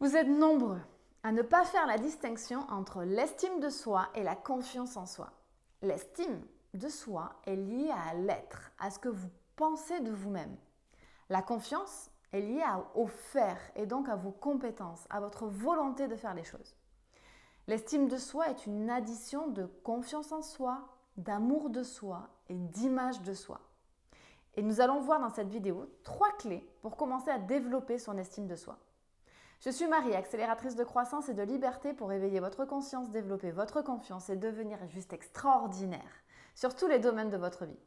Vous êtes nombreux à ne pas faire la distinction entre l'estime de soi et la confiance en soi. L'estime de soi est liée à l'être, à ce que vous pensez de vous-même. La confiance est liée au faire et donc à vos compétences, à votre volonté de faire les choses. L'estime de soi est une addition de confiance en soi, d'amour de soi et d'image de soi. Et nous allons voir dans cette vidéo 3 clés pour commencer à développer son estime de soi. Je suis Marie, accélératrice de croissance et de liberté pour éveiller votre conscience, développer votre confiance et devenir juste extraordinaire sur tous les domaines de votre vie.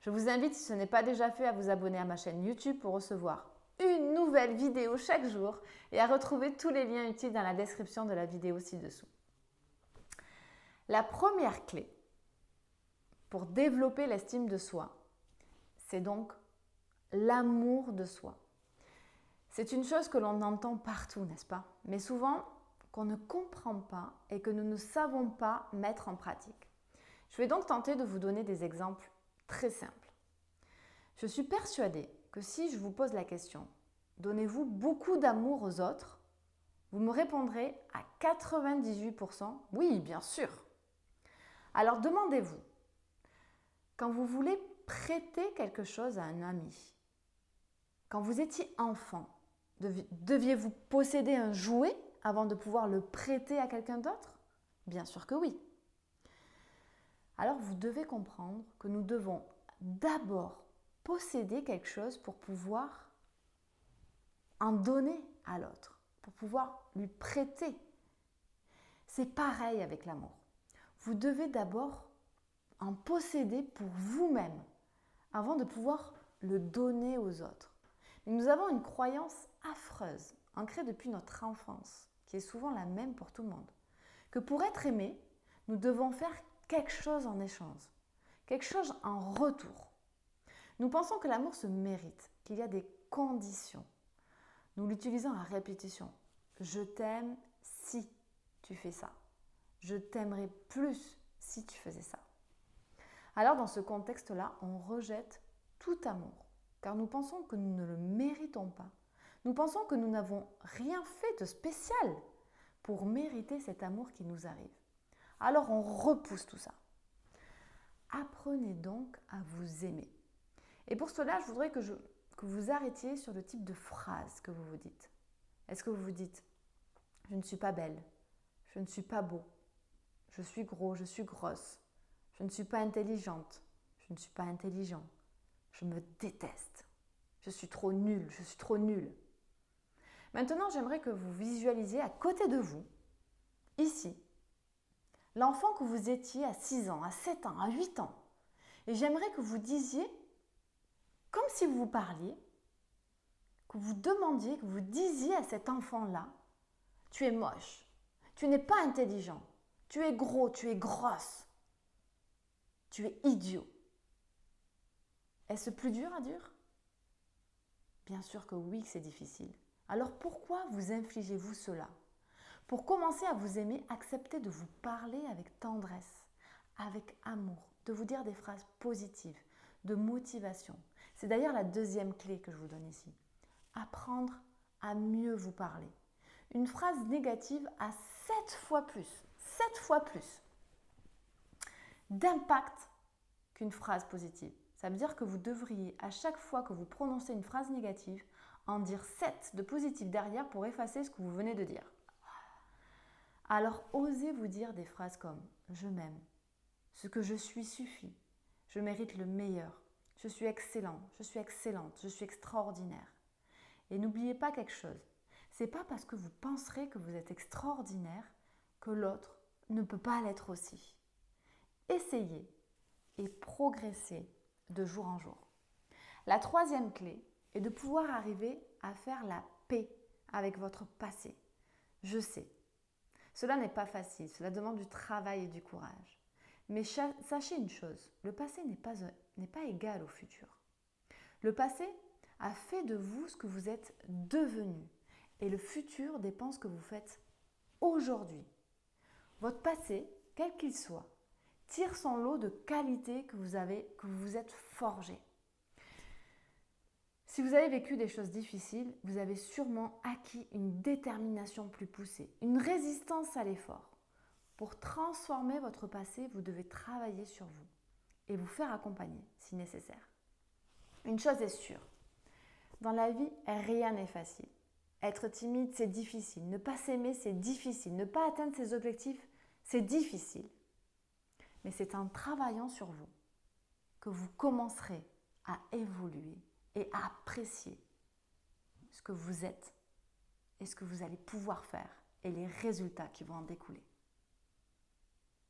Je vous invite, si ce n'est pas déjà fait, à vous abonner à ma chaîne YouTube pour recevoir une nouvelle vidéo chaque jour et à retrouver tous les liens utiles dans la description de la vidéo ci-dessous. La première clé pour développer l'estime de soi, c'est donc l'amour de soi. C'est une chose que l'on entend partout, n'est-ce pas? Mais souvent, qu'on ne comprend pas et que nous ne savons pas mettre en pratique. Je vais donc tenter de vous donner des exemples très simples. Je suis persuadée que si je vous pose la question « Donnez-vous beaucoup d'amour aux autres ?» vous me répondrez à 98% « Oui, bien sûr !» Alors demandez-vous, quand vous voulez prêter quelque chose à un ami, quand vous étiez enfant, deviez-vous posséder un jouet avant de pouvoir le prêter à quelqu'un d'autre? Bien sûr que oui. Alors vous devez comprendre que nous devons d'abord posséder quelque chose pour pouvoir en donner à l'autre, pour pouvoir lui prêter. C'est pareil avec l'amour. Vous devez d'abord en posséder pour vous-même avant de pouvoir le donner aux autres. Mais nous avons une croyance affreuse, ancrée depuis notre enfance, qui est souvent la même pour tout le monde, que pour être aimé, nous devons faire quelque chose en échange, quelque chose en retour. Nous pensons que l'amour se mérite, qu'il y a des conditions. Nous l'utilisons à répétition. Je t'aime si tu fais ça. Je t'aimerais plus si tu faisais ça. Alors dans ce contexte-là, on rejette tout amour, car nous pensons que nous ne le méritons pas. Nous pensons que nous n'avons rien fait de spécial pour mériter cet amour qui nous arrive. Alors on repousse tout ça. Apprenez donc à vous aimer. Et pour cela, je voudrais que vous arrêtiez sur le type de phrase que vous vous dites. Est-ce que vous vous dites « Je ne suis pas belle, je ne suis pas beau, je suis gros, je suis grosse, je ne suis pas intelligente, je ne suis pas intelligent, je me déteste, je suis trop nulle, je suis trop nulle ». Maintenant, j'aimerais que vous visualisiez à côté de vous, ici, l'enfant que vous étiez à 6 ans, à 7 ans, à 8 ans. Et j'aimerais que vous disiez, comme si vous parliez, que vous demandiez, que vous disiez à cet enfant-là, tu es moche, tu n'es pas intelligent, tu es gros, tu es grosse, tu es idiot. Est-ce plus dur à dire? Bien sûr que oui, c'est difficile. Alors pourquoi vous infligez-vous cela? Pour commencer à vous aimer, acceptez de vous parler avec tendresse, avec amour, de vous dire des phrases positives, de motivation. C'est d'ailleurs la deuxième clé que je vous donne ici. Apprendre à mieux vous parler. Une phrase négative a 7 fois plus d'impact qu'une phrase positive. Ça veut dire que vous devriez, à chaque fois que vous prononcez une phrase négative, en dire 7 de positif derrière pour effacer ce que vous venez de dire. Alors osez vous dire des phrases comme « Je m'aime »,« Ce que je suis suffit »,« Je mérite le meilleur »,« Je suis excellent »,« Je suis excellente »,« Je suis extraordinaire ». Et n'oubliez pas quelque chose, c'est pas parce que vous penserez que vous êtes extraordinaire que l'autre ne peut pas l'être aussi. Essayez et progressez de jour en jour. La troisième clé est de pouvoir arriver à faire la paix avec votre passé. Je sais, cela n'est pas facile, cela demande du travail et du courage. Mais sachez une chose, le passé n'est pas égal au futur. Le passé a fait de vous ce que vous êtes devenu et le futur dépend de ce que vous faites aujourd'hui. Votre passé, quel qu'il soit, tire son lot de qualités que vous vous êtes forgé. Si vous avez vécu des choses difficiles, vous avez sûrement acquis une détermination plus poussée, une résistance à l'effort. Pour transformer votre passé, vous devez travailler sur vous et vous faire accompagner si nécessaire. Une chose est sûre, dans la vie, rien n'est facile. Être timide, c'est difficile. Ne pas s'aimer, c'est difficile. Ne pas atteindre ses objectifs, c'est difficile. Mais c'est en travaillant sur vous que vous commencerez à évoluer et à apprécier ce que vous êtes et ce que vous allez pouvoir faire et les résultats qui vont en découler.